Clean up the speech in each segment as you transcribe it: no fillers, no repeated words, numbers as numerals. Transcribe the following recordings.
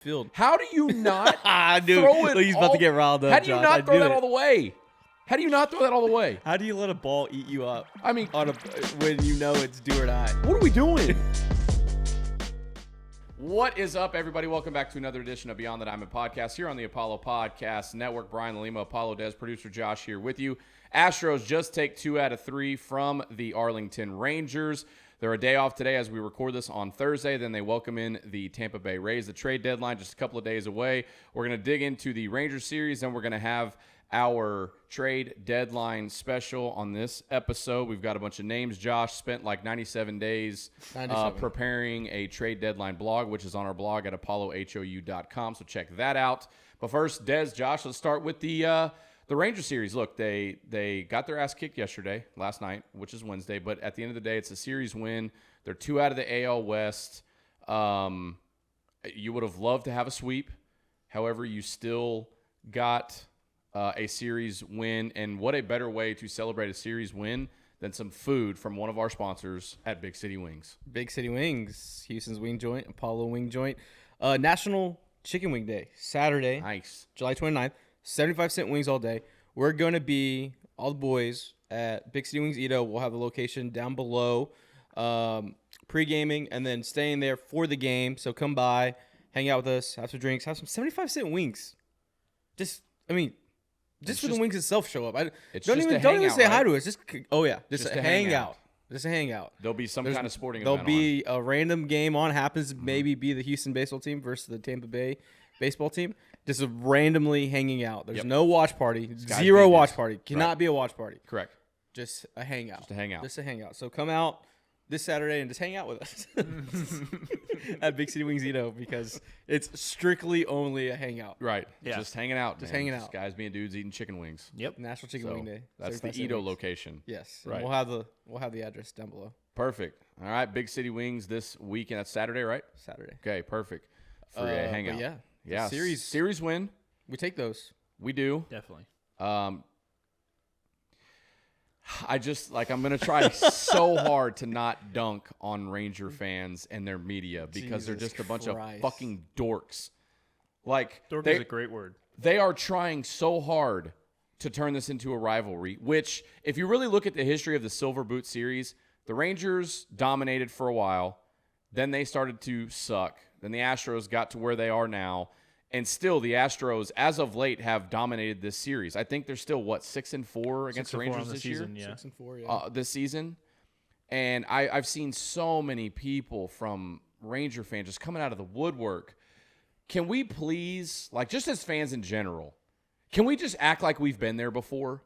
field. How do you not Dude, throw it? he's about to get riled up. How do you Josh. not throw that all the way? How do you not throw that all the way? How do you let a ball eat you up? I mean, when you know it's do or die. What are we doing? What is up, everybody? Welcome back to another edition of Beyond the Diamond Podcast here on the Apollo Podcast Network. Brian LaLima, ApolloDez, producer Josh here with you. Astros just take 2 out of 3 from the Arlington Rangers. They're a day off today as we record this on Thursday. Then they welcome in the Tampa Bay Rays. The trade deadline just a couple of days away. We're going to dig into the Rangers series, and we're going to have our trade deadline special on this episode. We've got a bunch of names. Josh spent like 97 days preparing a trade deadline blog, which is on our blog at apollohou.com. So check that out. But first, Dez, Josh, let's start with the Ranger series. Look, they got their ass kicked last night, which is Wednesday. But at the end of the day, it's a series win. They're 2 out of the AL West. You would have loved to have a sweep. However, you still got a series win, and what a better way to celebrate a series win than some food from one of our sponsors at Big City Wings. Big City Wings, Houston's Wing Joint, Apollo Wing Joint. National Chicken Wing Day, Saturday, Nice. July July 29th, 75-cent wings all day. We're going to be, all the boys, at Big City Wings Edo. We'll have the location down below, pre-gaming, and then staying there for the game. So come by, hang out with us, have some drinks, have some 75-cent wings. Just for the wings itself show up. Don't even say hi to us. Just a hangout. Just a hangout. There'll be some kind of sporting event. There'll be a random game on. Happens to maybe be the Houston baseball team versus the Tampa Bay baseball team. Just randomly hanging out. There's no watch party. Zero watch party. Cannot be a watch party. Correct. Just a hangout. Just a hangout. So come out this Saturday and just hang out with us at Big City Wings Edo, because it's strictly only a hangout. Right. Yeah. Just hanging out. Just hanging out. Guys being dudes eating chicken wings. Yep. National Chicken Wing Day. That's the Edo location. Yes. Right. We'll have the address down below. Perfect. All right. Big City Wings this weekend. That's Saturday, right? Saturday. Okay. Perfect. For a hangout. Yeah. Series win. We take those. We do. Definitely. I'm going to try so hard to not dunk on Ranger fans and their media, because they're just a bunch of fucking dorks. Dork is a great word. They are trying so hard to turn this into a rivalry, which, if you really look at the history of the Silver Boot series, the Rangers dominated for a while. Then they started to suck. Then the Astros got to where they are now. And still, the Astros, as of late, have dominated this series. I think they're still, 6-4 against the Rangers this year? Yeah. 6-4, yeah. This season. And I've seen so many people from Ranger fans just coming out of the woodwork. Can we please, just as fans in general, can we just act like we've been there before?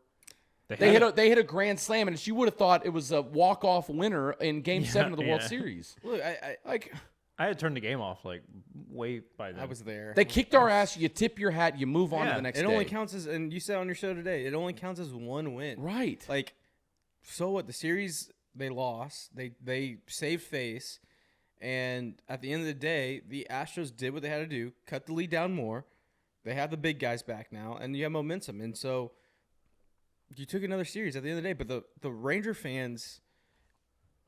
They hit a grand slam, and you would have thought it was a walk-off winner in Game 7 of the World Series. Look, I had turned the game off way by then. I was there. They kicked our ass. You tip your hat. You move on to the next day. It only counts as, and you said on your show today, it only counts as one win. Right. So what? The series, they lost. They saved face. And at the end of the day, the Astros did what they had to do, cut the lead down more. They have the big guys back now, and you have momentum. And so you took another series at the end of the day. But the Ranger fans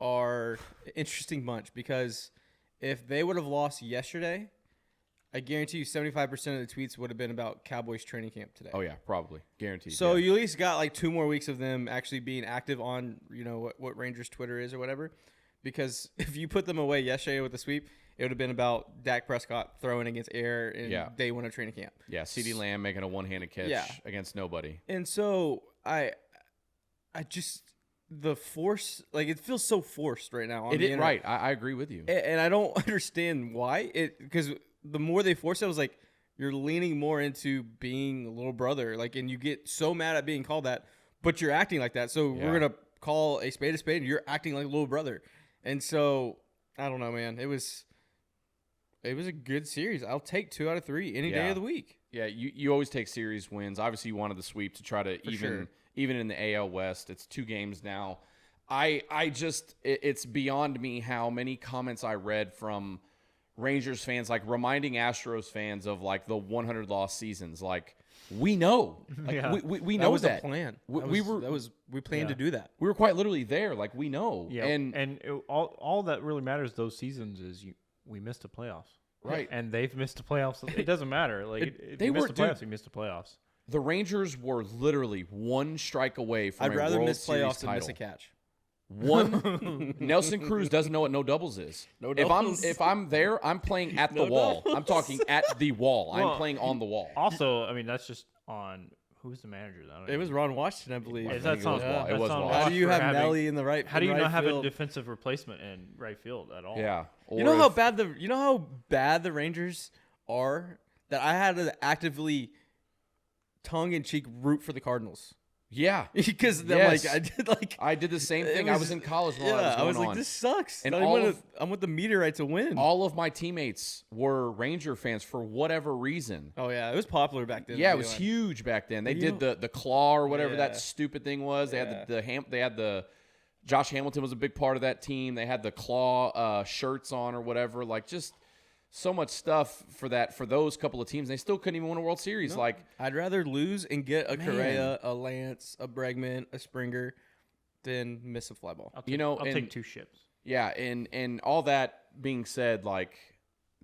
are an interesting bunch, because if they would have lost yesterday, I guarantee you 75% of the tweets would have been about Cowboys training camp today. Oh, yeah, probably. Guaranteed. So you at least got 2 more weeks of them actually being active on, what Rangers Twitter is or whatever. Because if you put them away yesterday with the sweep, it would have been about Dak Prescott throwing against air in day 1 of training camp. Yeah, CeeDee Lamb making a one-handed catch against nobody. And so I just... the force, it feels so forced right now. Right. I agree with you. And I don't understand why. Because the more they force it, I was like, you're leaning more into being a little brother. And you get so mad at being called that, but you're acting like that. So we're going to call a spade, and you're acting like a little brother. And so, I don't know, man. It was a good series. I'll take 2 out of 3 any day of the week. Yeah, you always take series wins. Obviously, you wanted the sweep to try to even in the AL West. It's 2 games now. It's beyond me how many comments I read from Rangers fans, reminding Astros fans of the 100 loss seasons. We know. We know that was that. a plan. We planned to do that. We were quite literally there. We know. Yeah. And all that really matters those seasons is we missed the playoffs. Right. And they've missed the playoffs. It doesn't matter. Like if they you missed were- the playoffs, dude. you missed the playoffs. The Rangers were literally one strike away from I'd a rather World miss Series playoffs than title. miss a catch. One Nelson Cruz doesn't know what no doubles is. No doubles. If I'm there, I'm playing at the No wall. doubles. I'm talking at the wall. Well, I'm playing on the wall. Also, I mean, that's just on who's the manager. I don't It was Ron Washington, I believe. Is I that think it was on- Wall. It that's was on Wall. Wash How do you for have having- Nelly in the right? How do you right not have field? a defensive replacement in right field at all? Yeah. You Or know how if- bad the Rangers are that I had to actively tongue in cheek root for the Cardinals Yeah. because Yes. I did the same it thing. I was- was in college while Yeah, that I was was going like, on. this sucks. And I all want of- I want the meteorite to win. All of my teammates were Ranger fans for whatever reason. Oh yeah, it was popular back then. Yeah, to it be was honest. huge back then. They You did the claw or whatever Yeah. that stupid thing was. They Yeah. had the Josh Hamilton was a big part of that team. They had the claw shirts on or whatever. Like just so much stuff for those couple of teams. They still couldn't even win a World Series. No. Like I'd rather lose and get a Man. Correa, a Lance, a Bregman, a Springer than miss a fly ball. I'll take, You know, I'll and- take 2 ships. yeah, and all that being said, like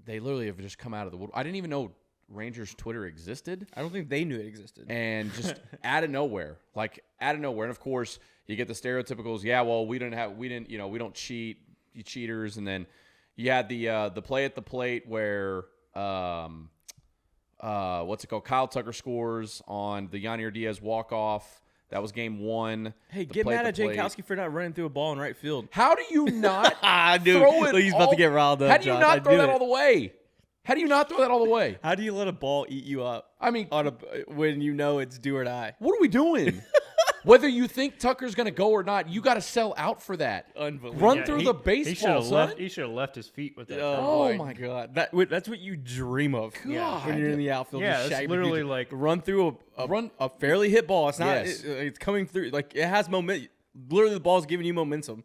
they literally have just come out of the wood. I didn't even know Rangers Twitter existed. I don't think they knew it existed. And just out of nowhere, and of course you get the stereotypicals. Yeah, well, we don't cheat, you cheaters. And then you had the play at the plate where what's it called? Kyle Tucker scores on the Yanier Diaz walk off. That was game 1. Hey, The get play mad at the plate. Jankowski for not running through a ball in right field. How do you not I knew throw it? he's about to get riled up. How do you Josh. not I throw knew that it. all the way? How do you not throw that all the way? How do you let a ball eat you up I mean, on when you know it's do or die? what are we doing? Whether you think Tucker's going to go or not, you got to sell out for that. Unbelievable. Run through the baseball, son. He should have left his feet with that. Oh my my god, that's what you dream of. God. When you're in the outfield. Yeah, just it's shag the literally dude. like- run through Run- a fairly hit ball. It's not. Yes. It's coming through. Like it has momentum. Literally, the ball's giving you momentum,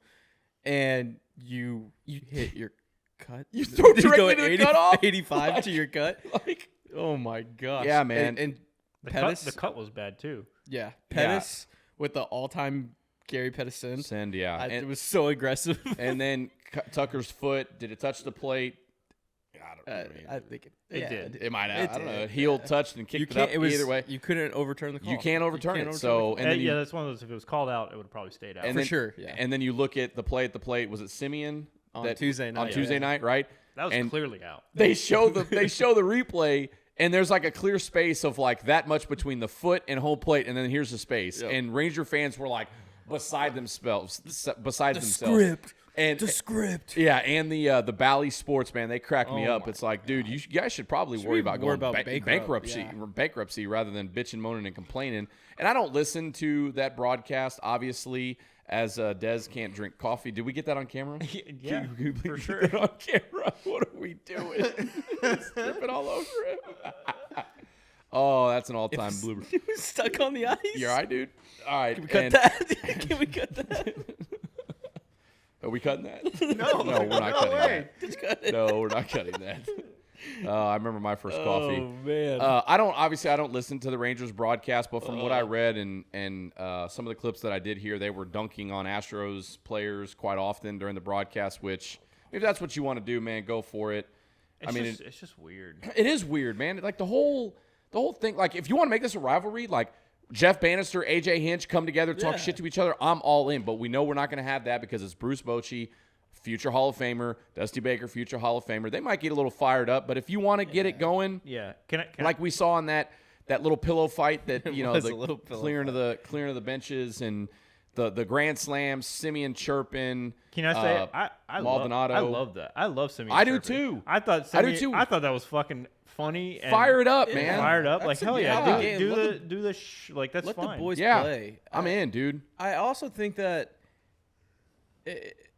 and you hit your cut. You throw Just directly go to the 80 cutoff? 85 to your cut. Like, Oh my gosh. Yeah, man. And the Pettis. cut was bad too. Yeah, Pettis with the all-time Gary Pettis send. send, yeah. It And, was so aggressive. and then Tucker's foot, did it touch the plate? I don't know. I think It yeah, did. It might have. It I don't know. did. Heel touched and You kicked it can't. up. It was Either way, You couldn't overturn the call. you can't overturn it. overturn So, the call. and then yeah, you, that's one of those. If it was called out, it would have probably stayed out. and For then, sure, yeah. And then you look at the play at the plate. Was it Simeon On Tuesday night, On yeah. Tuesday night, right? that was and clearly out. They show the replay, and there's like a clear space of like that much between the foot and home plate, and then here's the space. Yep. And Ranger fans were like beside themselves. Script. And The script. yeah, and the Bally Sports, man, they crack me Oh up. my It's like, dude, you guys should probably worry we about worry going about bankruptcy, yeah. bankruptcy rather than bitching, moaning, and complaining. And I don't listen to that broadcast, obviously, as Dez can't drink coffee. Did we get that on camera? Yeah, Can we for get sure. that on camera. What are we doing? It's dripping all over him. Oh, that's an all-time blooper. It was stuck on the ice. You're all right, dude? All right. Can we cut that? Can we cut that? Are we cutting that? No, No, we're not cutting way. that. Just cut it. No, we're not cutting that. I remember my first coffee. Oh man. I don't listen to the Rangers broadcast, but from what I read and some of the clips that I did hear, they were dunking on Astros players quite often during the broadcast. Which, if that's what you want to do, man, go for it. It's just weird. It is weird, man. Like the whole thing. Like if you want to make this a rivalry, like Jeff Bannister, AJ Hinch come together, talk Yeah. shit to each other, I'm all in. But we know we're not going to have that because it's Bruce Bochy, future Hall of Famer, Dusty Baker, future Hall of Famer. They might get a little fired up, but if you want to get it going, Yeah. Can like we saw in that little pillow fight that was the a little pillow clearing of the benches and the grand slams, Simeon chirping. Can I say Maldonado. I love that. I love Simeon. I do chirping. too. I thought I do Simeon, too. I thought that was fucking funny. And Fire it up, man. Fired up. That's Like a hell good yeah. game. Do Let the like that's Let fine. the boys Yeah, play. I'm in, dude. I also think that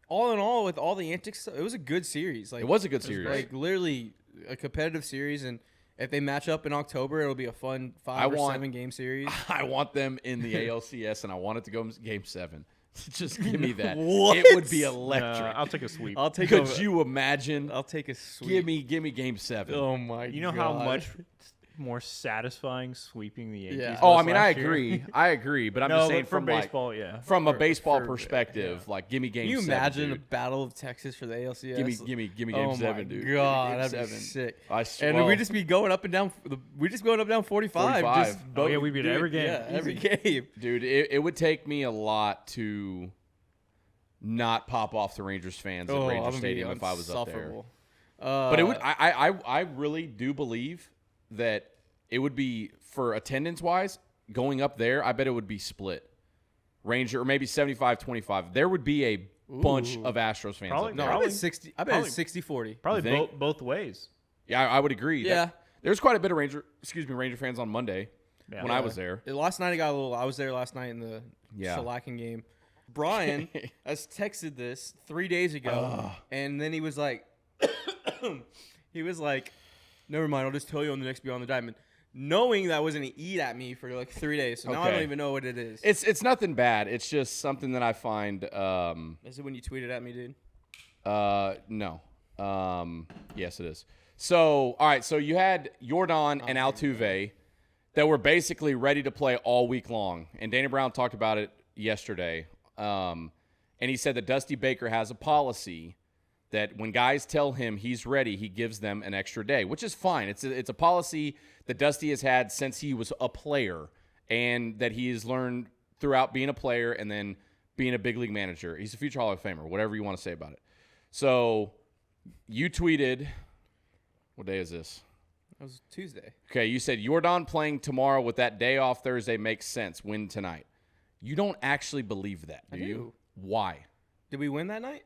all in all, with all the antics, it was a good series. Like It was a good series. Like literally a competitive series, and if they match up in October, it'll be a fun 5 or 7 game series. I want them in the ALCS, and I want it to go Game 7. Just give me that. What? It would be electric. I'll take a sweep. I'll take Could a, you imagine? I'll take a sweep. Give me Game 7. Oh my! You know how much more satisfying sweeping the Yankees. Yeah. Oh, was I mean, I last year. agree. I agree, but I'm No, just saying but for from baseball, yeah. from a baseball for- perspective, like give me game Can you 7, imagine a dude. battle of Texas for the ALCS? Give me game Oh 7, my dude. Give me God, game that'd be 7. sick. Well, We just be going up and down. We just going up and down 45. 45. Just Oh, yeah, we beat dude, every game. Yeah, every Easy. game. Dude, it would take me a lot to not pop off the Rangers fans at I'm Ranger gonna be Stadium if I was up there. insufferable. But it would. I really do believe that it would be, for attendance wise, going up there. I bet it would be split, Ranger, or maybe 75-25. There would be a bunch of Astros fans Probably up No, there. I bet 60. I bet probably- it's 60-40. Probably You think? both ways. Yeah, I would agree. Yeah. There's quite a bit of Ranger fans on Monday Yeah. when I was there. Last night I was there last night in the Yeah. shellacking game. Brian has texted this 3 days ago, and then he was like, never mind, I'll just tell you on the next Beyond the Diamond, knowing that I was gonna eat at me for like 3 days. So now I Okay. don't even know what it is. It's nothing bad. It's just something that I find. Is it when you tweeted at me, dude? No. Yes, it is. So, all right. So you had Jordan and Altuve that were basically ready to play all week long, and Danny Brown talked about it yesterday. And he said that Dusty Baker has a policy that when guys tell him he's ready, he gives them an extra day, which is fine. It's a policy that Dusty has had since he was a player, and that he has learned throughout being a player and then being a big league manager. He's a future Hall of Famer, whatever you want to say about it. So you tweeted, what day is this? That was Tuesday. Okay, you said Jordan playing tomorrow with that day off Thursday makes sense. Win tonight. You don't actually believe that, do I you? do. Why? Did we win that night?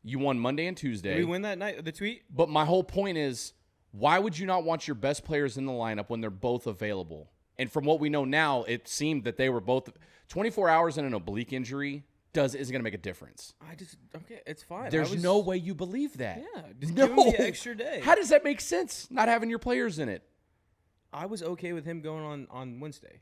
You won Monday and Did Tuesday. we win that night? The tweet? But my whole point is, why would you not want your best players in the lineup when they're both available? And from what we know now, it seemed that they were both 24 hours in an oblique injury isn't going to make a difference. Okay, it's fine. There's no way you believe that. Yeah, just No. give him the extra day. How does that make sense, not having your players in it? I was okay with him going on Wednesday.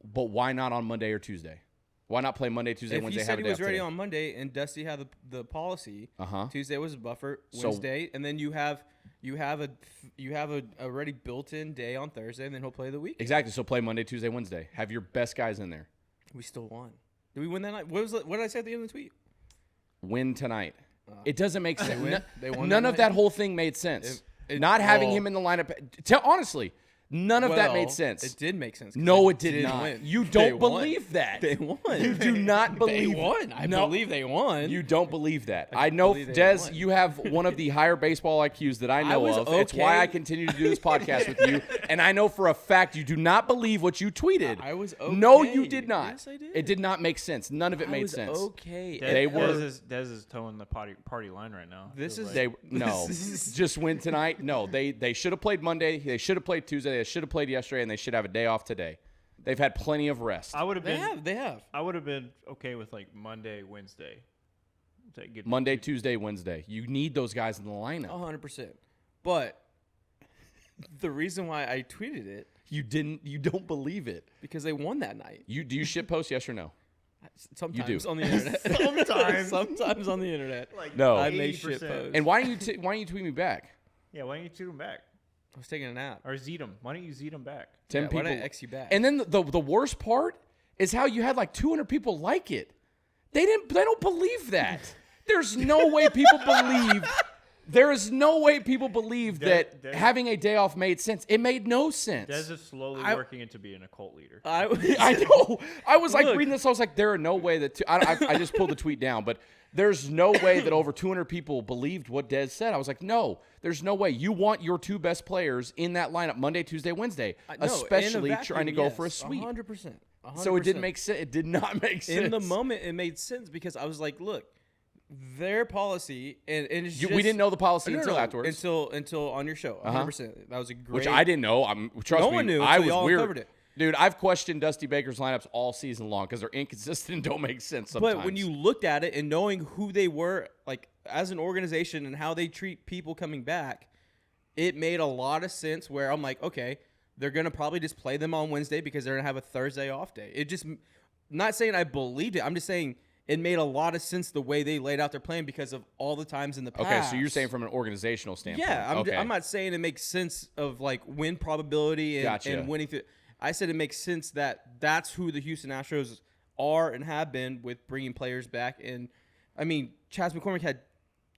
But why not on Monday or Tuesday? Why not play Monday, Tuesday, If Wednesday? he said have a he day was off ready today? on Monday and Dusty had the policy, Tuesday was a buffer, So- Wednesday, and then you have a already built-in day on Thursday, and then he'll play the week. Exactly. So play Monday, Tuesday, Wednesday. Have your best guys in there. We still won. Did we win that night? What did I say at the end of the tweet? Win tonight. It doesn't make sense. win? They won None that of night? that whole thing made sense. It- not having well- him in the lineup. Honestly, none of that made sense. It did make sense. 'cause No, they it did not. win. You They don't won. believe that. They won. You do not believe. They won. I No. believe they won. You don't believe that. I I know, believe they Des, won. you have one of the higher baseball IQs that I know was of. It's why okay. I continue to do this podcast with you. And I know for a fact you do not believe what you tweeted. I was No, okay. you did not. Yes, I did. It did not make sense. None of it I made was sense. okay. They were- Des is towing the party line right now. This Feels is- like. No, just win tonight. No, they should have played Monday. They should have played Tuesday. They should have played yesterday, and they should have a day off today. They've had plenty of rest. I would have been. They have. I would have been okay with like Monday, Wednesday. To get Monday, Tuesday, Wednesday. You need those guys in the lineup. 100%. But the reason why I tweeted it, You don't believe it. because they won that night. Do you shit post, yes or no? Sometimes do. on the internet. Sometimes on the internet. like No. I make 80%. shit posts. And why don't you tweet me back? Yeah, why don't you tweet him back I was taking a nap. or zeet him? Why don't you zeet him back? 10 Yeah, people. Why did I X you back? And then the worst part is how you had like 200 people like it. They don't believe that. There's no way people believe. There is no way people believe that Des- having a day off made sense. It made no sense. Des is slowly working into being a cult leader. I know. I was like Look. reading this. I was like, there are no way that. I just pulled the tweet down, but there's no way that over 200 people believed what Des said. I was like, no, there's no way. You want your two best players in that lineup Monday, Tuesday, Wednesday, especially trying to go for a sweep. 100%. So it didn't make sense. It did not make sense. In the moment, it made sense because I was like, look, their policy, and it's just, we didn't know the policy No, until no, afterwards. Until on your show. 100%. That was a great. Which I didn't know. Trust No me, one knew I until was y'all weird. uncovered it. Dude, I've questioned Dusty Baker's lineups all season long because they're inconsistent and don't make sense sometimes. But when you looked at it and knowing who they were, like as an organization and how they treat people coming back, it made a lot of sense. Where I'm like, okay, they're gonna probably just play them on Wednesday because they're gonna have a Thursday off day. It just, not saying I believed it. I'm just saying it made a lot of sense the way they laid out their plan because of all the times in the past. Okay, so you're saying from an organizational standpoint. Yeah, I'm not saying it makes sense of like win probability and winning. I said it makes sense that that's who the Houston Astros are and have been with bringing players back. And I mean, Chas McCormick had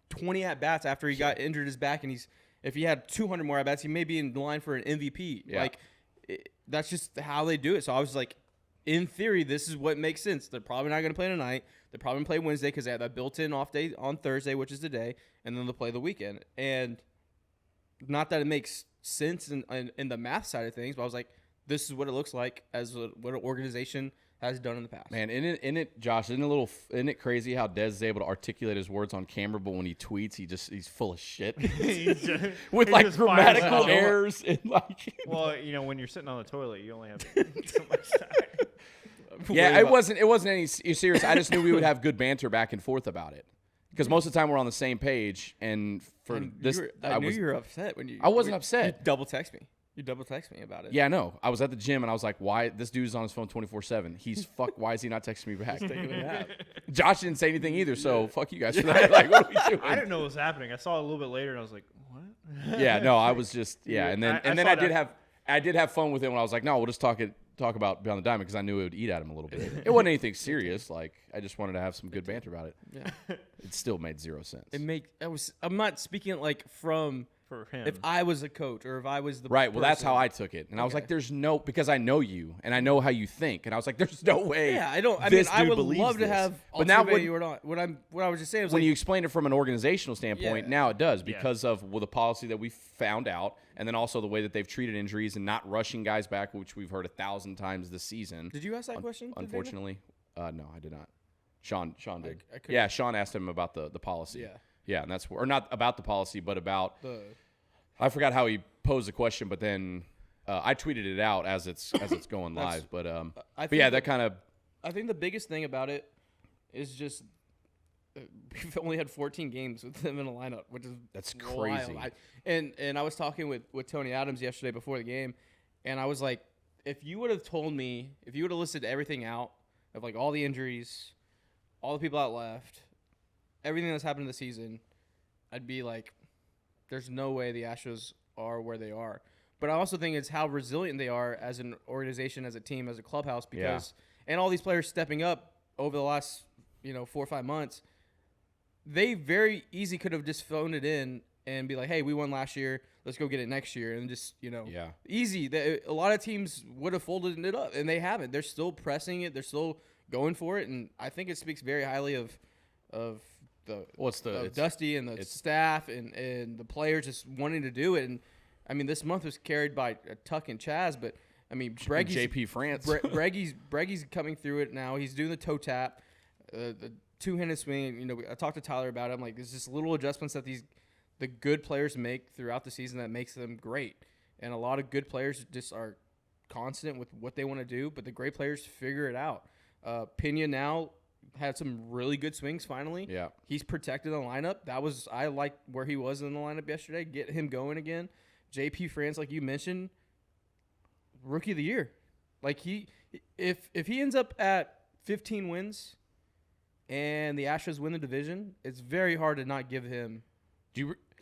20 at bats after he got injured his back, and if he had 200 more at bats, he may be in line for an MVP. Yeah. Like that's just how they do it. So I was like, in theory, this is what makes sense. They're probably not going to play tonight. They're probably going to play Wednesday because they have that built-in off day on Thursday, which is today, and then they'll play the weekend. And not that it makes sense in the math side of things, but I was like, this is what it looks like as what an organization has done in the past. Man, isn't it, Josh? Isn't it crazy how Dez is able to articulate his words on camera, but when he tweets, he's full of shit with like grammatical errors and like. Well, when you're sitting on the toilet, you only have so much time. Yeah, it wasn't any serious. I just knew we would have good banter back and forth about it because most of the time we're on the same page. And I knew you were upset when you. I wasn't upset. You double text me. You double text me about it. Yeah, no. I was at the gym and I was like, "Why this dude's on his phone 24/7? He's Why is he not texting me back?" Josh didn't say anything either, so fuck you guys for that. Like, what are we doing? I didn't know what was happening. I saw it a little bit later and I was like, "What?" Yeah, no. I was just and then I did have fun with him when I was like, "No, we'll just talk about Beyond the Diamond," because I knew it would eat at him a little bit. It wasn't anything serious. Like I just wanted to have some good banter about it. Yeah, it still made zero sense. I'm not speaking like from. For him. If I was a coach or if I was the right, well, that's how I took it, and I was like, "There's no," because I know you and I know how you think, and I was like, "There's no way." Yeah, I don't. I mean, I would love to have. But now, what I was just saying was when you explain it from an organizational standpoint, now it does because of the policy that we found out, and then also the way that they've treated injuries and not rushing guys back, which we've heard 1,000 times this season. Did you ask that question? Unfortunately, no, I did not. Sean did. Yeah, Sean asked him about the policy. Yeah, and that's or not about the policy, but about I forgot how he posed the question, but then I tweeted it out as it's going live. But yeah, that kind of. I think the biggest thing about it is just we've only had 14 games with them in a lineup, which is that's crazy. And I was talking with Tony Adams yesterday before the game, and I was like, if you would have told me, if you would have listed everything out of like all the injuries, all the people out left, everything that's happened in the season, I'd be like, there's no way the Astros are where they are. But I also think it's how resilient they are as an organization, as a team, as a clubhouse, because and all these players stepping up over the last 4 or 5 months, they very easy could have just phoned it in and be like, hey, we won last year, let's go get it next year, and just easy. A lot of teams would have folded it up, and they haven't. They're still pressing it. They're still going for it, and I think it speaks very highly of Dusty and the staff and the players just wanting to do it. And I mean, this month was carried by Tuck and Chaz, but I mean, JP France. Breggy's coming through it now. He's doing the toe tap, the two-handed swing. I talked to Tyler about it. I'm like, there's just little adjustments that the good players make throughout the season that makes them great. And a lot of good players just are constant with what they want to do, but the great players figure it out. Pena now had some really good swings finally. Yeah. He's protected the lineup. I liked where he was in the lineup yesterday. Get him going again. JP France, like you mentioned, rookie of the year. Like if he ends up at 15 wins and the Astros win the division, it's very hard to not give him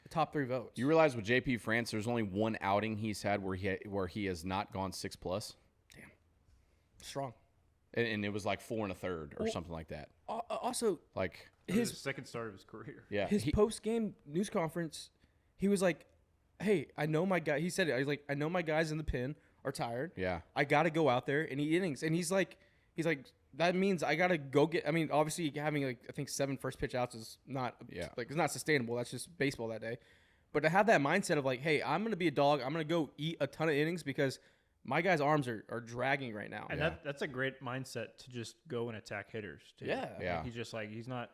top 3 votes. Do you realize with JP France, there's only one outing he's had where he has not gone 6+? Damn. Strong. And it was like 4 1/3 or something like that. Also, like his second start of his career. Yeah. His post-game news conference, he was like, hey, I know my guy. He said it. He's like, I know my guys in the pen are tired. Yeah. I got to go out there and eat innings. And he's like, that means I got to go get. I mean, obviously having I think 7 first pitch outs is not it's not sustainable. That's just baseball that day. But to have that mindset of like, hey, I'm going to be a dog. I'm going to go eat a ton of innings because my guys' arms are dragging right now. And that's a great mindset to just go and attack hitters, too. Yeah. He's just like, he's not.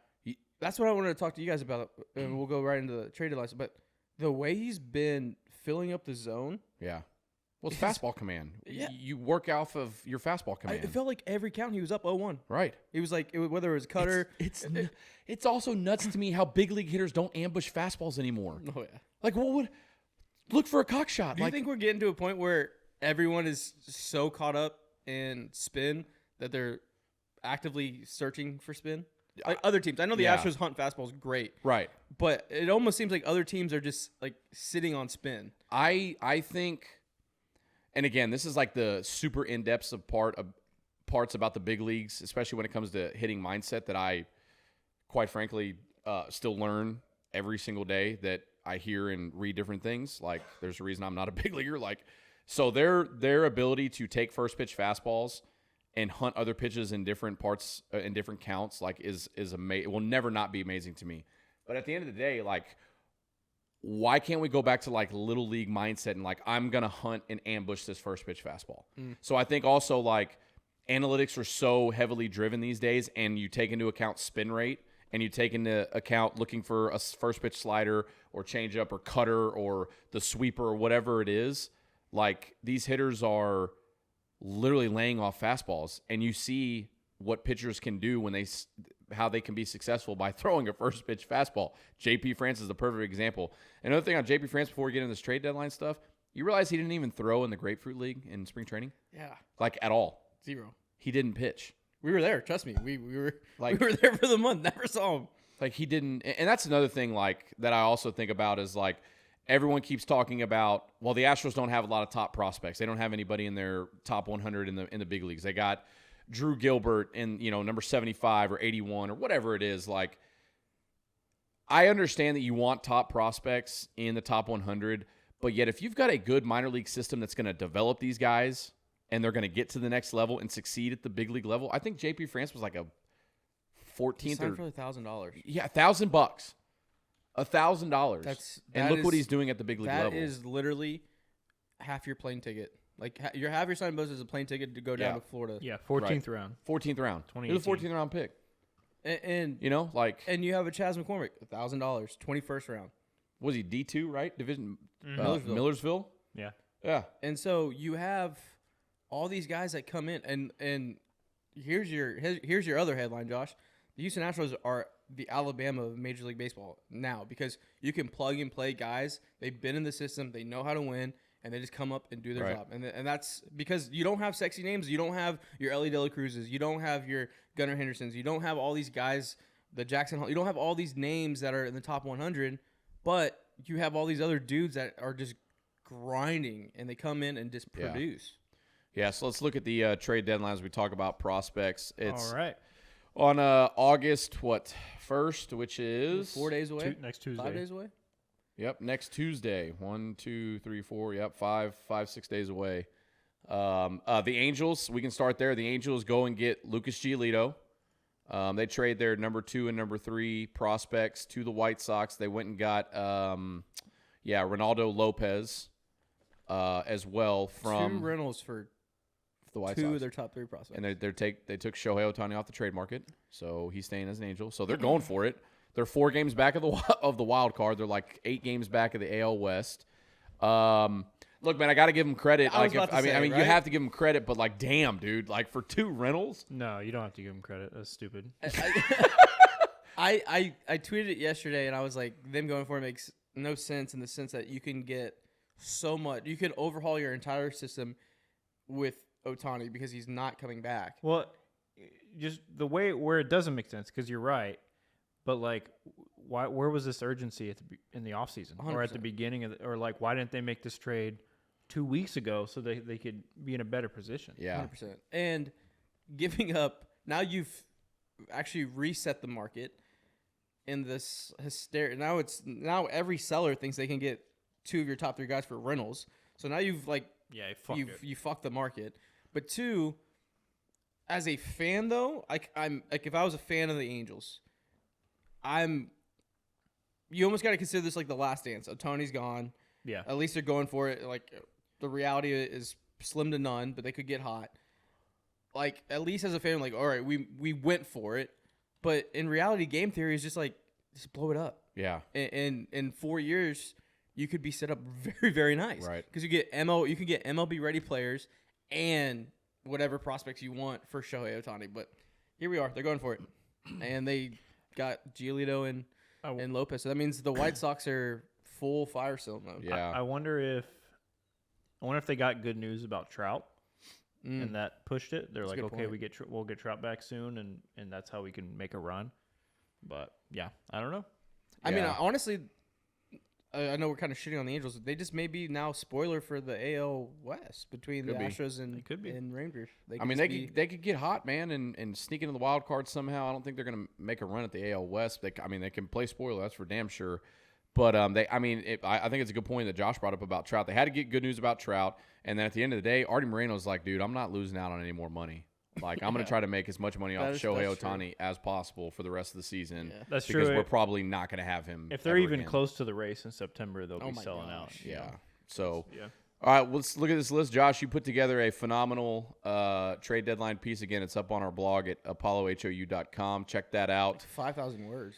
That's what I wanted to talk to you guys about, and we'll go right into the trade deadline. But the way he's been filling up the zone. Yeah. Well, it's fastball command. Yeah. You work off of your fastball command. It felt like every count he was up 0-1. Right. He was like, whether it was cutter. It's also nuts to me how big league hitters don't ambush fastballs anymore. Oh, yeah. Like, what would – look for a cock shot. Do you think we're getting to a point where everyone is so caught up in spin that they're actively searching for spin? Like other teams. I know the Yeah. Astros hunt fastballs great. Right. But it almost seems like other teams are just like sitting on spin. I think, and again, this is like the super in-depth parts about the big leagues, especially when it comes to hitting mindset that I, quite frankly, still learn every single day that I hear and read different things. Like there's a reason I'm not a big leaguer. Like, so their ability to take first pitch fastballs and hunt other pitches in different parts, in different counts, like is amazing. It will never not be amazing to me. But at the end of the day, like, why can't we go back to like little league mindset and like, I'm going to hunt and ambush this first pitch fastball. So I think also like analytics are so heavily driven these days, and you take into account spin rate, and you take into account looking for a first pitch slider or changeup or cutter or the sweeper or whatever it is. Like these hitters are literally laying off fastballs, and you see what pitchers can do when how they can be successful by throwing a first pitch fastball. JP France is the perfect example. Another thing on JP France before we get into this trade deadline stuff, you realize he didn't even throw in the Grapefruit League in spring training? Yeah. Like at all. 0. He didn't pitch. We were there. Trust me. We were Like- we were there for the month. Never saw him. Like he didn't, and that's another thing like that I also think about is like everyone keeps talking about, well, the Astros don't have a lot of top prospects. They don't have anybody in their top 100 in the big leagues. They got Drew Gilbert in, number 75 or 81 or whatever it is. Like, I understand that you want top prospects in the top 100, but yet if you've got a good minor league system that's going to develop these guys and they're going to get to the next level and succeed at the big league level, I think JP France was like a 14th Signed or for $1,000. yeah, $1,000. $1,000. And look what is- he's doing at the big league level. That is literally half your plane ticket. Like your half your signing bonus is a plane ticket to go down Yeah. to Florida. Yeah, 14th round. 14th round. It was a 2018. 14th round pick. And Like, and you have a Chas McCormick, $1,000, 21st round. was he D2, right? Division Millersville. Millersville? Yeah. Yeah. And so you have all these guys that come in, and here's your other headline, Josh. The Houston Astros are the Alabama of Major League Baseball now because you can plug and play guys. They've been in the system. They know how to win, and they just come up and do their Right. job. And that's because you don't have sexy names. You don't have your Ellie De La Cruzes. You don't have your Gunnar Hendersons. You don't have all these guys, the Jackson Hall. You don't have all these names that are in the top 100, but you have all these other dudes that are just grinding, and they come in and just Yeah. produce. Yeah, so let's look at the trade deadlines. We talk about prospects. It's All right. on August, 1st, which is 4 days away. Next Tuesday. 5 days away. Yep, next Tuesday. 1, 2, 3, 4. Yep, 6 days away. The Angels, we can start there. The Angels go and get Lucas Giolito. They trade their number 2 and number 3 prospects to the White Sox. They went and got, Ronaldo Lopez as well from 2 rentals for the White 2 Sox. of their top 3 prospects. And they took Shohei Ohtani off the trade market, so he's staying as an Angel. So they're going for it. They're 4 games back of the wild card. They're like 8 games back of the AL West. Look, man, I got to give them credit. I was about to say, you right? have to give them credit, but like, damn, dude, like for 2 rentals. No, you don't have to give him credit. That's stupid. I tweeted it yesterday, and I was like, them going for it makes no sense in the sense that you can get so much. You can overhaul your entire system with Ohtani because he's not coming back. Well, just the way where it doesn't make sense, because you're right, but like, where was this urgency in the offseason or at the 100%. beginning of or like, why didn't they make this trade 2 weeks ago so they could be in a better position? Yeah, 100%. And giving up, now you've actually reset the market in this hysteria. Now every seller thinks they can get 2 of your top 3 guys for rentals. So now you've like you fucked the market. But 2, as a fan though, I'm like if I was a fan of the Angels, you almost got to consider this like the last dance. Ohtani's gone. Yeah. At least they're going for it. Like the reality is slim to none, but they could get hot. Like at least as a fan, I'm like, all right, we went for it. But in reality, game theory is just like just blow it up. yeah, And in 4 years, you could be set up very, very nice. Right. Because you can get MLB ready players and whatever prospects you want for Shohei Ohtani. But here we are. They're going for it. And they got Giolito and Lopez. So that means the White Sox are full fire sale mode. yeah. I wonder if they got good news about Trout and that pushed it. They're That's a like, good okay, point. we'll get Trout back soon, and that's how we can make a run. But yeah, I don't know. I mean, Yeah. honestly, I know we're kind of shitting on the Angels. They just may be now spoiler for the AL West between Could the be. Astros and It could be. and Rangers. I mean, they could get hot, man, and sneak into the wild card somehow. I don't think they're going to make a run at the AL West. They can play spoiler. That's for damn sure. But I think it's a good point that Josh brought up about Trout. They had to get good news about Trout, and then at the end of the day, Artie Moreno's like, dude, I'm not losing out on any more money. Like, I'm going to try to make as much money off Shohei Ohtani as possible for the rest of the season. Yeah. That's because true. we're probably not going to have him. If they're ever even again. close to the race in September, they'll Oh be my selling gosh. out. Yeah. So, Yeah. all right, let's look at this list. Josh, you put together a phenomenal trade deadline piece. Again, it's up on our blog at ApolloHOU.com. Check that out. 5,000 words.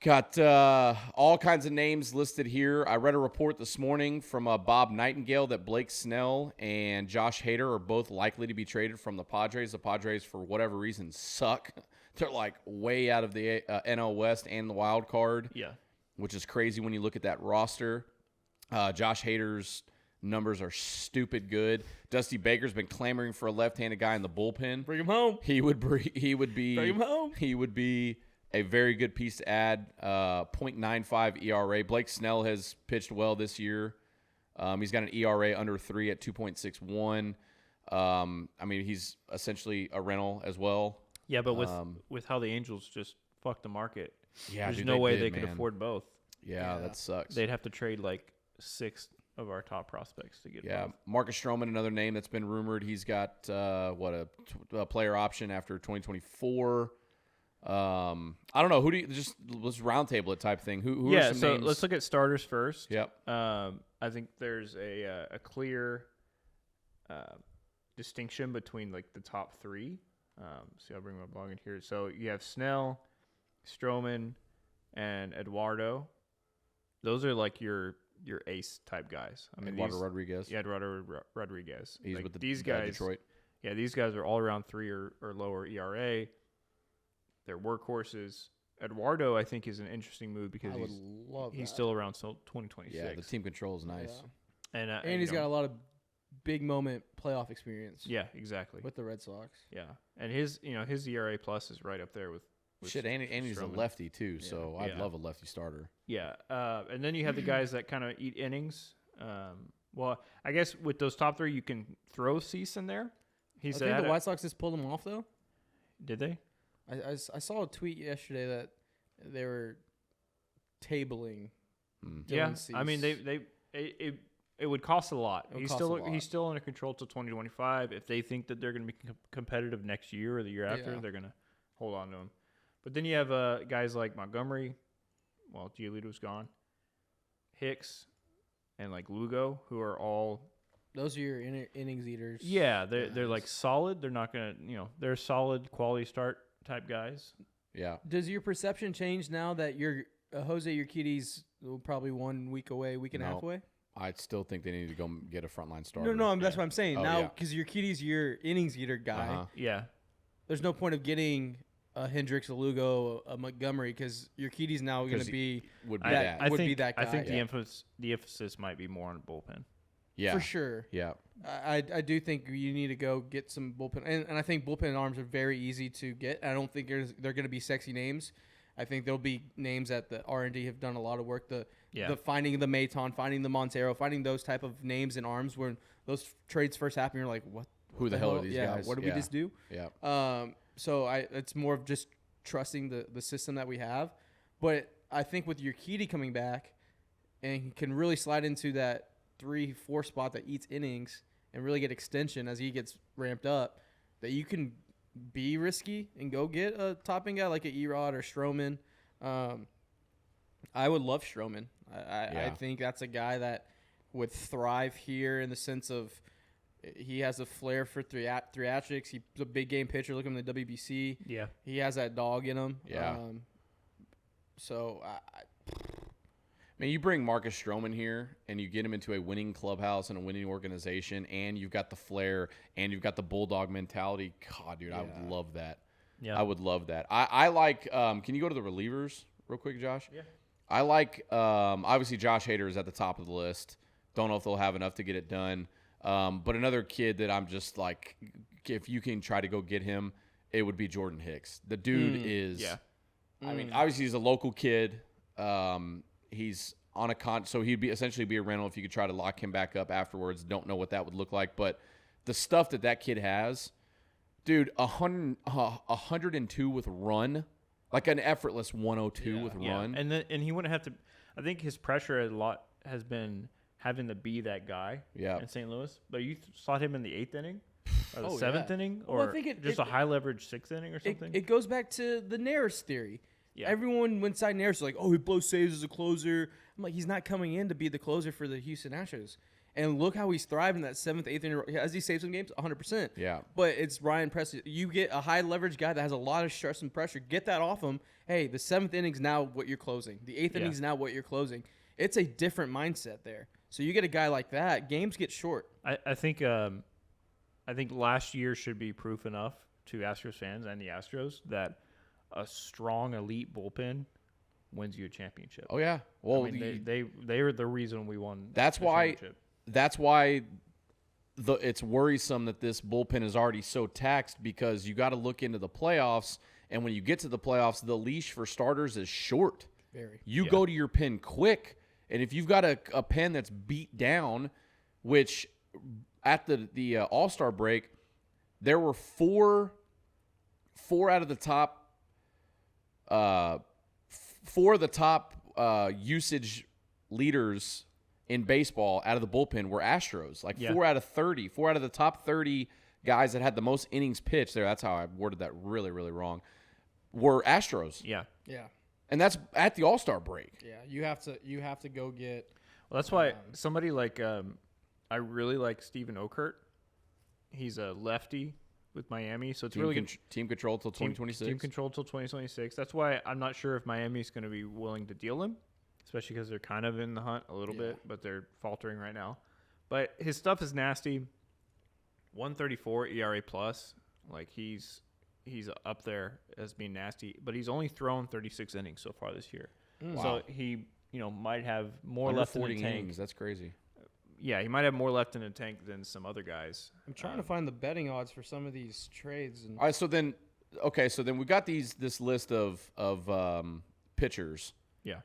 Got all kinds of names listed here. I read a report this morning from Bob Nightingale that Blake Snell and Josh Hader are both likely to be traded from the Padres. The Padres, for whatever reason, suck. They're like way out of the NL West and the wild card, Yeah. which is crazy when you look at that roster. Josh Hader's numbers are stupid good. Dusty Baker's been clamoring for a left-handed guy in the bullpen. Bring him home. He would Bring him home. He would be a very good piece to add. 0.95 ERA. Blake Snell has pitched well this year. He's got an ERA under 3 at 2.61. I mean, he's essentially a rental as well. Yeah, but with how the Angels just fucked the market, Yeah, there's dude, no way did, they could man. afford both. Yeah, Yeah. that sucks. They'd have to trade like 6 of our top prospects to get Yeah, both. Marcus Stroman, another name that's been rumored. He's got a player option after 2024. I don't know. Who do you let's roundtable it type thing. Who are some so names? let's look at starters first. Yep. I think there's a clear distinction between like the top 3. See, I'll bring my blog in here. So you have Snell, Stroman, and Eduardo. Those are like your ace type guys. I mean, Eduardo Rodriguez. Yeah, Eduardo Rodriguez. He's Like, with these guys. Detroit. Yeah, these guys are all around 3 or lower ERA. They're workhorses. Eduardo, I think, is an interesting move because I would love he's that. still around till 2026. Yeah, the team control is nice. Yeah. and And he's got a lot of big moment playoff experience. yeah, exactly. With the Red Sox. Yeah, and his ERA plus is right up there with Shit, and he's a Stroman. lefty too, so I'd Yeah. love a lefty starter. Yeah, and then you have the guys that kind of eat innings. Well, I guess with those top 3, you can throw Cease in there. I think the White Sox just pulled him off though. Did they? I saw a tweet yesterday that they were tabling. Dylan Yeah, Cease. I mean it would cost a lot. It would He's cost still a lot. he's still under control till 2025. If they think that they're going to be competitive next year or the year after, Yeah. they're going to hold on to him. But then you have guys like Montgomery. Well, Giolito's gone. Hicks and like Lugo, who are all Those are your innings eaters. they're like solid. They're not gonna they're solid quality start type guys. Yeah. Does your perception change now that you're Jose Urquidy's probably 1 week away, week and a half No. away? I still think they need to go get a frontline starter. No, that's what I'm saying. Oh, now, yeah. because Urquidy's your innings eater guy, Uh-huh. Yeah, there's no point of getting a Hendricks, a Lugo, a Montgomery, because Urquidy's now going 'Cause to be Would be I, that. I would think be that I guy. think Yeah. the emphasis might be more on bullpen. yeah. for sure. Yeah. I do think you need to go get some bullpen, and I think bullpen arms are very easy to get. I don't think they're going to be sexy names. I think there'll be names that the R&D have done a lot of work. The finding the Maton, finding the Montero, finding those type of names and arms when those trades first happen. You're like, what? Who the hell are these guys? What did we just do? Yeah. So it's more of just trusting the system that we have. But I think with Urquidy coming back, and he can really slide into that 3-4 spot that eats innings and really get extension as he gets ramped up, that you can be risky and go get a topping guy like a Erod or Stroman. I would love Stroman. I think that's a guy that would thrive here in the sense of he has a flair for theatrics. He's a big game pitcher. Look at him in the WBC. Yeah, He has that dog in him. Yeah. So I mean, you bring Marcus Stroman here, and you get him into a winning clubhouse and a winning organization, and you've got the flair, and you've got the bulldog mentality. God, dude, I would love that. yeah. I would love that. I like. Can you go to the relievers real quick, Josh? Yeah. I like. Obviously, Josh Hader is at the top of the list. Don't know if they'll have enough to get it done. But another kid that I'm just like, if you can try to go get him, it would be Jordan Hicks. The dude is I mean, obviously he's a local kid. He's on a so he'd essentially be a rental if you could try to lock him back up afterwards. Don't know what that would look like, but the stuff that kid has, dude, 102 with run, like an effortless 102 with run. And he wouldn't have to. I think his pressure has been having to be that guy in St. Louis. But you slot him in the 8th inning or the 7th inning, or I think just a high leverage 6th inning or something. It goes back to the Neris theory. Yeah. Everyone inside Neris is like, oh, he blows saves as a closer. I'm like, he's not coming in to be the closer for the Houston Astros. And look how he's thrived in that 7th, 8th inning. Has he saved some games? 100%. Yeah. But it's Ryan Presley. You get a high leverage guy that has a lot of stress and pressure. Get that off him. Hey, the 7th inning's now what you're closing. The 8th inning's now what you're closing. It's a different mindset there. So you get a guy like that, games get short. I think last year should be proof enough to Astros fans and the Astros that a strong elite bullpen wins you a championship. Oh yeah. Well, I mean, they are the reason we won. That's why it's worrisome that this bullpen is already so taxed, because you got to look into the playoffs, and when you get to the playoffs, the leash for starters is short. You go to your pen quick, and if you've got a pen that's beat down, which at the All-Star break, there were four out of the top four of the top usage leaders in baseball out of the bullpen were Astros. Like 4 out of 30, 4 out of the top 30 guys that had the most innings pitched there. That's how I worded that really, really wrong. Were Astros. Yeah. Yeah. And that's at the All-Star break. Yeah. You have to go get. Well, that's why somebody like I really like Steven Okert. He's a lefty with Miami, so it's really good. Team control till 2026. Team control till 2026. That's why I'm not sure if Miami's going to be willing to deal him, especially because they're kind of in the hunt a little bit, but they're faltering right now. But his stuff is nasty. 134 ERA plus, like he's up there as being nasty, but he's only thrown 36 innings so far this year. Wow. So he, might have more left in the tank. Innings. That's crazy. Yeah, he might have more left in the tank than some other guys. I'm trying to find the betting odds for some of these trades. All right, so then we got this list of pitchers. Yeah.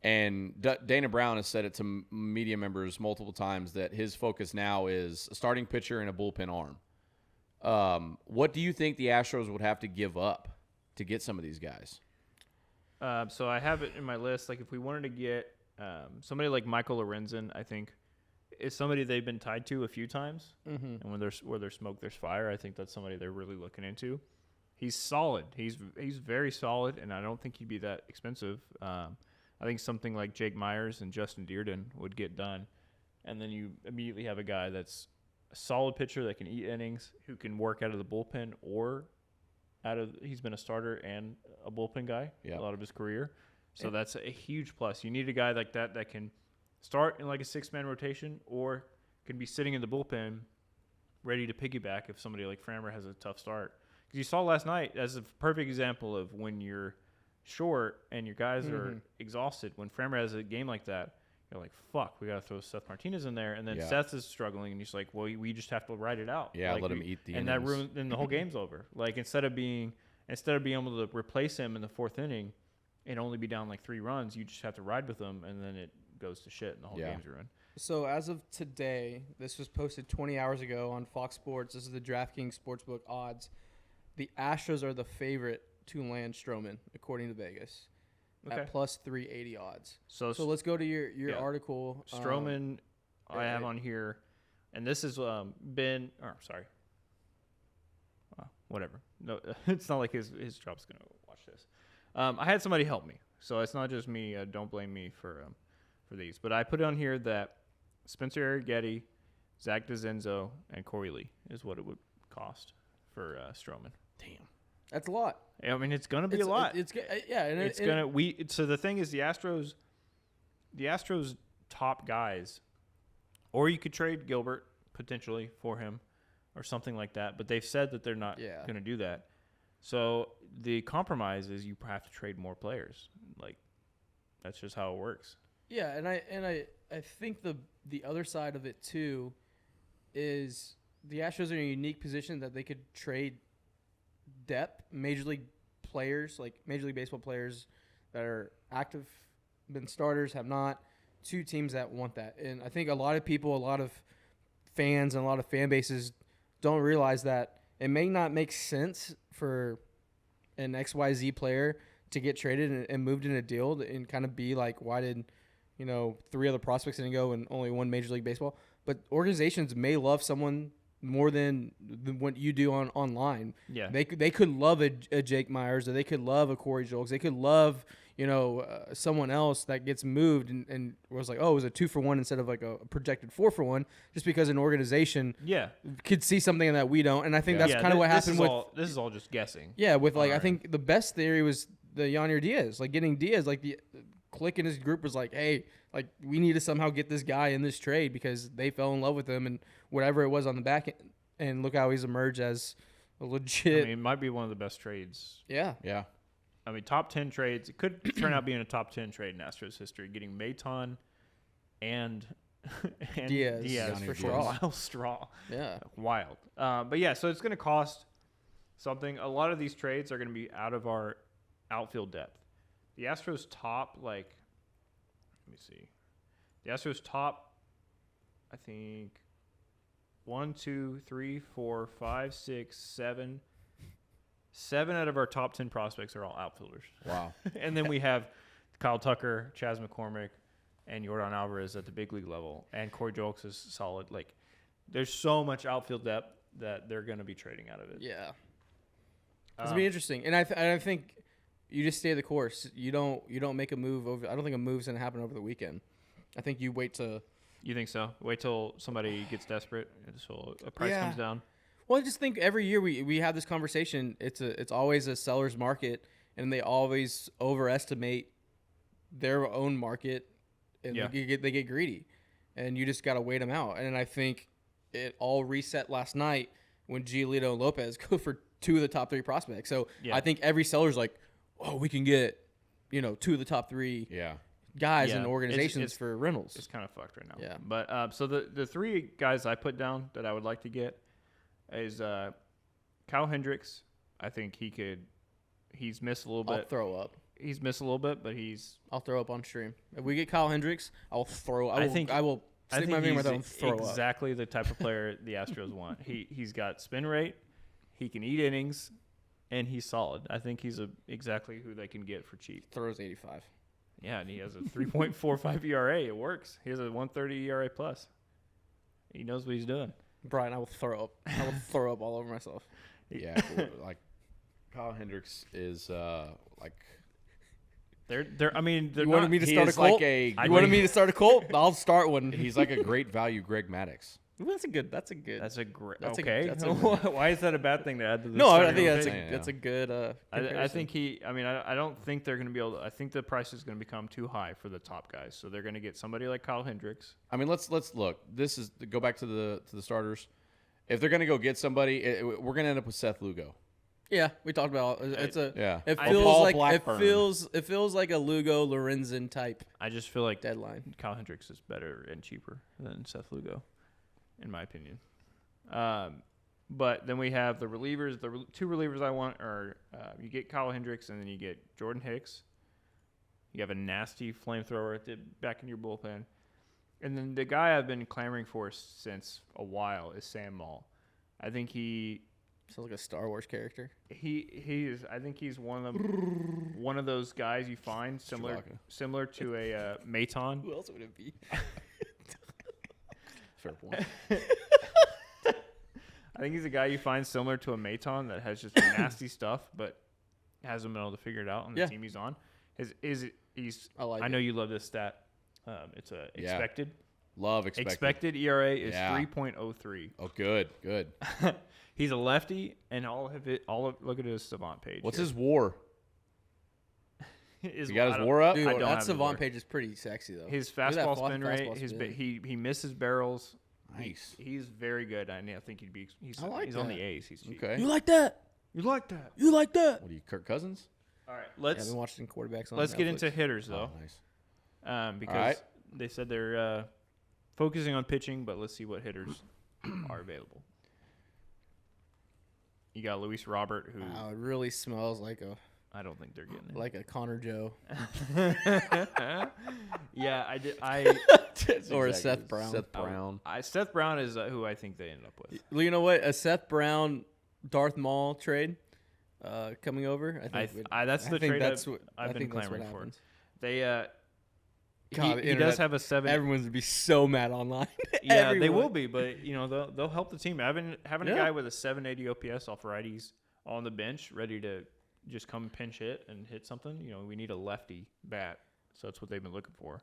And Dana Brown has said it to media members multiple times that his focus now is a starting pitcher and a bullpen arm. What do you think the Astros would have to give up to get some of these guys? So I have it in my list. Like if we wanted to get somebody like Michael Lorenzen, I think is somebody they've been tied to a few times. Mm-hmm. And where there's smoke, there's fire. I think that's somebody they're really looking into. He's solid. He's very solid, and I don't think he'd be that expensive. I think something like Jake Myers and Justin Dearden would get done. And then you immediately have a guy that's a solid pitcher that can eat innings, who can work out of the bullpen or he's been a starter and a bullpen guy a lot of his career. So that's a huge plus. You need a guy like that can start in like a 6-man rotation or can be sitting in the bullpen ready to piggyback if somebody like Framber has a tough start. Because you saw last night as a perfect example of when you're short and your guys are exhausted. When Framber has a game like that, you're like, fuck, we got to throw Seth Martinez in there. And then Seth is struggling, and he's like, well, we just have to ride it out. Yeah, like let him eat the innings. And then the whole game's over. Like, instead of being able to replace him in the 4th inning and only be down like 3 runs, you just have to ride with him, and then it goes to shit, and the whole game's ruined. So as of today, this was posted 20 hours ago on Fox Sports. This is the DraftKings Sportsbook odds. The Astros are the favorite to land Stroman, according to Vegas, at plus 380 odds. So let's go to your article. Stroman, I have on here, and this has been. Oh, sorry. Whatever. No, it's not like his job's gonna watch this. I had somebody help me, so it's not just me. Don't blame me for these. But I put on here that Spencer Arrighetti, Zach DeZenzo, and Corey Lee is what it would cost for Stroman. Damn. That's a lot. I mean, it's gonna be a lot. So the thing is, the Astros top guys, or you could trade Gilbert potentially for him, or something like that. But they've said that they're not gonna do that. So the compromise is you have to trade more players. Like, that's just how it works. Yeah, and I think the other side of it too is the Astros are in a unique position that they could trade depth, major league players, like Major League Baseball players that are active, been starters, have not. 2 teams that want that. And I think a lot of people, a lot of fans and a lot of fan bases don't realize that it may not make sense for an XYZ player to get traded and moved in a deal and kind of be like, why did, 3 other prospects didn't go and only 1 Major League Baseball? But organizations may love someone more than what you do online. Yeah. They could love a Jake Myers, or they could love a Corey Julks. They could love, someone else that gets moved and was like, oh, it was a 2-for-1 instead of like a projected 4-for-1, just because an organization could see something that we don't. And I think that's kind of what happened with. This is all just guessing. Yeah, with I think the best theory was the Yonir Diaz, like getting Diaz, like the Click in his group was like, hey, like we need to somehow get this guy in this trade because they fell in love with him and whatever it was on the back end. And look how he's emerged as a legit. I mean, it might be one of the best trades. Yeah. Yeah. I mean, top 10 trades. It could turn out being a top 10 trade in Astros history. Getting Maton and Diaz for sure. Wild straw. Yeah. Wild. But yeah, so it's going to cost something. A lot of these trades are going to be out of our outfield depth. The Astros top, let me see. The Astros top, I think, 1, 2, 3, 4, 5, 6, 7. 7 out of our top 10 prospects are all outfielders. Wow. And then we have Kyle Tucker, Chas McCormick, and Yordan Alvarez at the big league level. And Corey Julks is solid. Like, there's so much outfield depth that they're going to be trading out of it. Yeah. It's going to be interesting. And I think you just stay the course. You don't make a move over. I don't think a move's going to happen over the weekend. I think you wait to. You think so? Wait till somebody gets desperate so a price comes down? Well, I just think every year we have this conversation. It's always a seller's market, and they always overestimate their own market, and they get greedy, and you just got to wait them out. And I think it all reset last night when Giolito and Lopez go for 2 of the top 3 prospects. So I think every seller's like, oh, we can get 2 of the top 3 guys and organizations for rentals. It's kind of fucked right now. Yeah. But so the 3 guys I put down that I would like to get is Kyle Hendricks. I think he's missed a little bit. I'll throw up. He's missed a little bit, but I'll throw up on stream. If we get Kyle Hendricks, I'll throw up. I will stick my finger in my thumb and throw up. Exactly the type of player the Astros want. He's got spin rate, he can eat innings, and he's solid. I think he's exactly who they can get for cheap. Throws 85. Yeah, and he has a 3.45 ERA. It works. He has a 130 ERA plus. He knows what he's doing. Brian, I will throw up. I will throw up all over myself. Yeah, like Kyle Hendricks is like. They're. I mean, you wanted me to start a cult. You wanted me to start a cult? I'll start one. He's like a great value, Greg Maddux. That's a good. Okay. Why is that a bad thing to add to this? No, I think that's a good. I think I don't think they're going to be able to. I think the price is going to become too high for the top guys. So they're going to get somebody like Kyle Hendricks. I mean, let's look. This is go back to the starters. If they're going to go get somebody, we're going to end up with Seth Lugo. Yeah, we talked about it. It feels like a Lugo Lorenzen type. I just feel like deadline. Kyle Hendricks is better and cheaper than Seth Lugo, in my opinion. But then we have the relievers. The 2 relievers I want are you get Kyle Hendricks and then you get Jordan Hicks. You have a nasty flamethrower at the back in your bullpen. And then the guy I've been clamoring for since a while is Sam Maul. I think he sounds like a Star Wars character. He is. I think he's one of those guys you find similar to a Maton. Who else would it be? Fair point. I think he's a guy you find similar to a Maton that has just nasty stuff, but hasn't been able to figure it out on the team he's on. I know you love this stat. It's expected. Love expected. Expected ERA is 3.03. Oh, good. He's a lefty, and look at his Savant page. What's here. his WAR? You got his WAR up? Dude, that Savant page is pretty sexy though. His fastball spin rate, he misses barrels. Nice. He's very good. I think he's on the A's. He's cheap. Okay. You like that? You like that? What are you, Kirk Cousins? All right, I've been watching quarterbacks on let's Netflix. get into hitters though. Oh, nice. Because they said they're focusing on pitching, but let's see what hitters are available. You got Luis Robert, who it really smells like I don't think they're getting it. Like a Connor Joe. Yeah, I did. Or a Seth Brown. Seth Brown. Seth Brown is who I think they ended up with. Well, you know what? A Seth Brown, Darth Maul trade coming over. That's the trade I've been clamoring for. They God, he does have a 7. Everyone's gonna be so mad online. Yeah, they will be, but they'll help the team. Having a guy with a 780 OPS off righties on the bench, ready to just come pinch hit and hit something. We need a lefty bat, so that's what they've been looking for.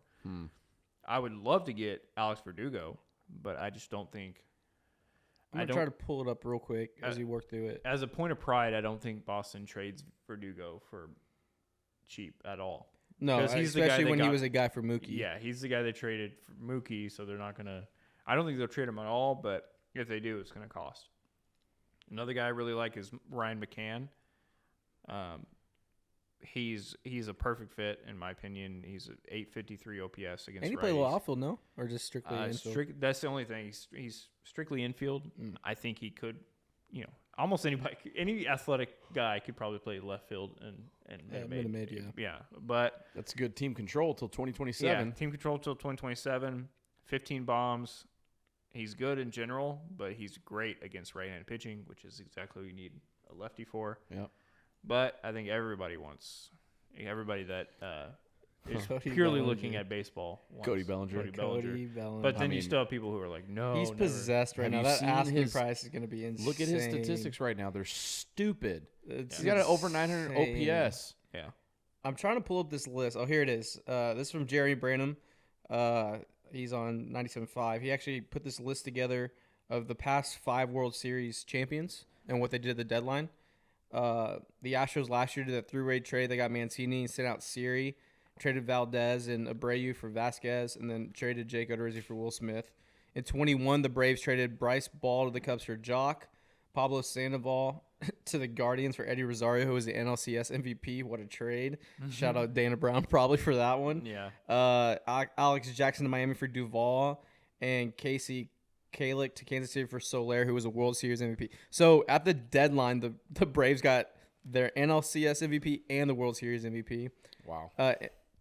I would love to get Alex Verdugo, but I just don't think. I'm gonna try to pull it up real quick as you work through it. As a point of pride, I don't think Boston trades Verdugo for cheap at all. No, especially when he was a guy for Mookie. Yeah, he's the guy they traded for Mookie, so they're not going to – I don't think they'll trade him at all, but if they do, it's going to cost. Another guy I really like is Ryan McCann. He's a perfect fit, in my opinion. He's an 853 OPS against righties. And he play a little outfield, no? Or just strictly infield? That's the only thing. He's strictly infield. I think he could, almost anybody, any athletic guy could probably play left field and mid. Yeah, but that's good team control till 2027. Yeah, team control till 2027. 15 bombs. He's good in general, but he's great against right-handed pitching, which is exactly what you need a lefty for. Yep. But I think everybody that is Cody purely Bellinger. looking at baseball wants Cody Bellinger. But then you still have people who are like, no, he's never. possessed right Have now. you That seen asking price is going to be insane. Look at his statistics right now. They're stupid. It's He's got an over 900 insane. OPS. Yeah. I'm trying to pull up this list. Oh, here it is. This is from Jerry Branham. He's on 97.5. He actually put this list together of the past 5 World Series champions and what they did at the deadline. The Astros last year did that three-way trade. They got Mancini and sent out Siri, traded Valdez and Abreu for Vasquez, and then traded Jake Odorizzi for Will Smith. In 21, the Braves traded Bryce Ball to the Cubs for Jock, Pablo Sandoval to the Guardians for Eddie Rosario, who was the NLCS MVP. What a trade. Shout out Dana Brown probably for that one. Yeah. Alex Jackson to Miami for Duvall, and Casey Kalick to Kansas City for Soler, who was a World Series MVP. So at the deadline, the Braves got their NLCS MVP and the World Series MVP. Wow.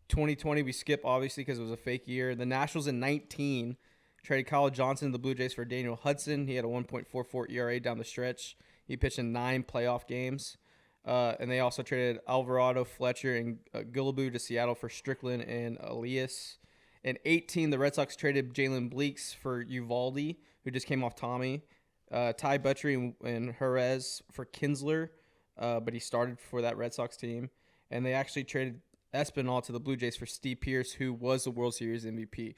2020, we skip, obviously, because it was a fake year. The Nationals in 19 traded Kyle Johnson to the Blue Jays for Daniel Hudson. He had a 1.44 ERA down the stretch. He pitched in 9 playoff games. And they also traded Alvarado, Fletcher, and Gullabu to Seattle for Strickland and Elias. In 18, the Red Sox traded Jalen Bleeks for Uvalde, who just came off Tommy. Ty Buttrey and Jerez for Kinsler, but he started for that Red Sox team. And they actually traded Espinal to the Blue Jays for Steve Pearce, who was the World Series MVP.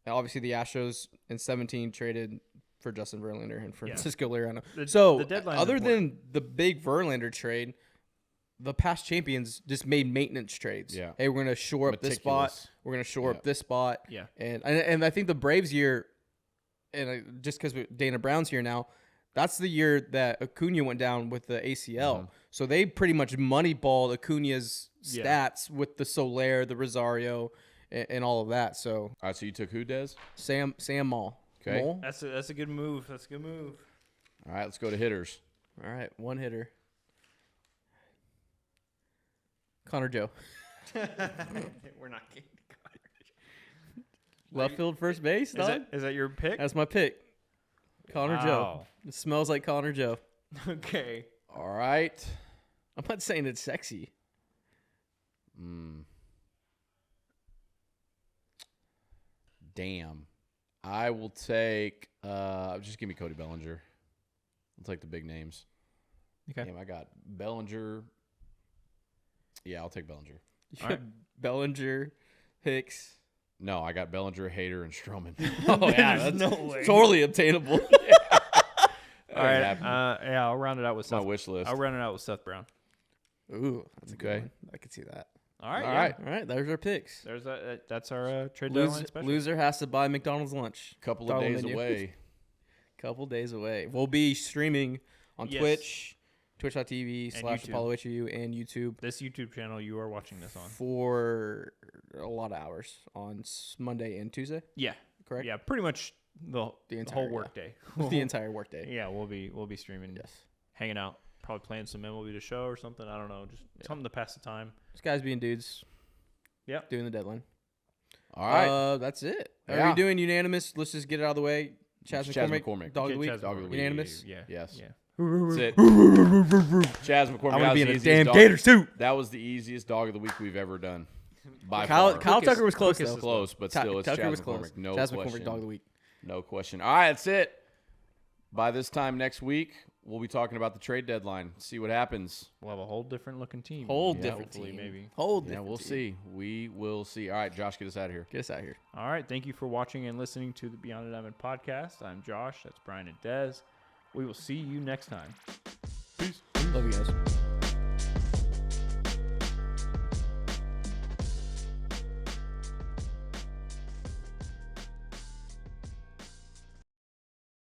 And obviously, the Astros in 17 traded for Justin Verlander and Francisco Liriano. So, other than the big Verlander trade, the past champions just made maintenance trades. Yeah. Hey, we're going to shore up this spot. We're going to shore up this spot. Yeah. And I think the Braves year, and just because Dana Brown's here now, that's the year that Acuna went down with the ACL. Mm-hmm. So they pretty much moneyballed Acuna's stats with the Soler, the Rosario, and all of that. So all right, so you took who, Dez? Sam Mall. Okay. Mole? That's a good move. That's a good move. All right, let's go to hitters. All right, one hitter. Connor Joe. We're not getting Connor. Left field, first base, dog? Is that your pick? That's my pick. Connor Joe. It smells like Connor Joe. Okay. All right. I'm not saying it's sexy. Damn. I will take just give me Cody Bellinger. I'll take the big names. Okay. Damn, I got Bellinger. Yeah, I'll take Bellinger. You got Bellinger, Hicks. No, I got Bellinger, Hader, and Stroman. Oh, yeah. That's no way. Totally obtainable. All right. I'll round it out with my Seth. wish list. I'll round it out with Seth Brown. Ooh, that's a good Okay. one. I could see that. All right. All yeah. right. All right, there's our picks. There's that's our trade deadline special. Loser has to buy McDonald's lunch. Couple Dollar of days menu. away. Couple days away. We'll be streaming on Yes. Twitch, twitch.tv And / YouTube. ApolloHU, and YouTube This YouTube channel you are watching this on. for a lot of hours on Monday and Tuesday, Yeah. correct? Yeah. Pretty much the entire, whole yeah. work day. The entire workday. Yeah, we'll be streaming. Yes. Hanging out. Probably playing some MLB The Show or something. I don't know. Just something to pass the time. These guys being dudes. Yep. Doing the deadline. All right. That's it. Yeah. Are we doing unanimous? Let's just get it out of the way. Chaz McCormick. Dog of the week. Chaz Dog of the week. Unanimous? Yeah. Yes. Yeah. That's it. Chaz McCormick. I that want to was be in the a easiest damn dog- gator suit. That was the easiest dog of the week we've ever done. By Kyle far. Tucker was close, quickest though. Close, but still, it's Tucker Chaz was McCormick. close. No Chaz question. McCormick, Dog of the week. No question. All right, that's it. By this time next week, we'll be talking about the trade deadline. See what happens. We'll have a whole different looking team. Whole Yeah, different hopefully, team. maybe. Whole Yeah, different we'll team. see. We will see. All right, Josh, get us out of here. Get us out of here. All right. Thank you for watching and listening to the Beyond the Diamond podcast. I'm Josh. That's Brian and Dez. We will see you next time. Love you guys.